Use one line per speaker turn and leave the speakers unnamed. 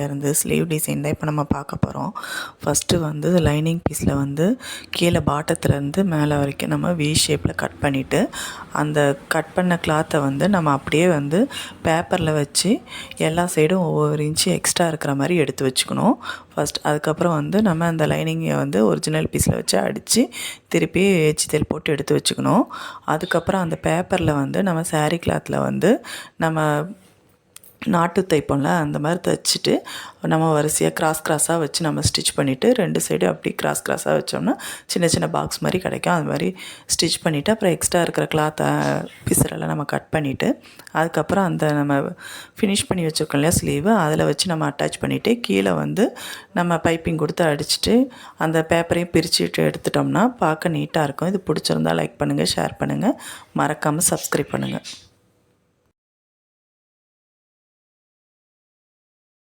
இருந்து sleeve design தான் இப்போ நம்ம பார்க்க போகிறோம். ஃபஸ்ட்டு வந்து லைனிங் பீஸில் வந்து கீழே பாட்டத்துலேருந்து மேலே வரைக்கும் நம்ம வி ஷேப்பில் கட் பண்ணிவிட்டு, அந்த கட் பண்ண கிளாத்தை வந்து நம்ம அப்படியே வந்து பேப்பரில் வச்சு எல்லா சைடும் ஒவ்வொரு இன்ச்சு எக்ஸ்ட்ரா இருக்கிற மாதிரி எடுத்து வச்சுக்கணும் அதுக்கப்புறம் வந்து நம்ம அந்த லைனிங்கை வந்து ஒரிஜினல் பீஸில் வச்சு அடித்து திருப்பி தையல் போட்டு எடுத்து வச்சுக்கணும். அதுக்கப்புறம் அந்த பேப்பரில் வந்து நம்ம சாரீ கிளாத்தில் வந்து நம்ம நாட்டு தைப்போம்ல, அந்த மாதிரி தைச்சிட்டு நம்ம வரிசையாக கிராஸாக வச்சு நம்ம ஸ்டிச் பண்ணிவிட்டு 2 சைடு அப்படி கிராஸாக வச்சோம்னா சின்ன சின்ன பாக்ஸ் மாதிரி கிடைக்கும். அது மாதிரி ஸ்டிச் பண்ணிவிட்டு அப்புறம் எக்ஸ்ட்ரா இருக்கிற கிளாத்தை பீஸரெல்லாம் நம்ம கட் பண்ணிவிட்டு, அதுக்கப்புறம் அந்த நம்ம ஃபினிஷ் பண்ணி வச்சுருக்கோம் இல்லையா ஸ்லீவு, அதில் வச்சு நம்ம அட்டாச் பண்ணிவிட்டு கீழே வந்து நம்ம பைப்பிங் கொடுத்து அடிச்சுட்டு அந்த பேப்பரையும் பிரிச்சுட்டு எடுத்துட்டோம்னா பார்க்க நீட்டாக இருக்கும். இது பிடிச்சிருந்தா லைக் பண்ணுங்கள், ஷேர் பண்ணுங்கள், மறக்காமல் சப்ஸ்கிரைப் பண்ணுங்கள்.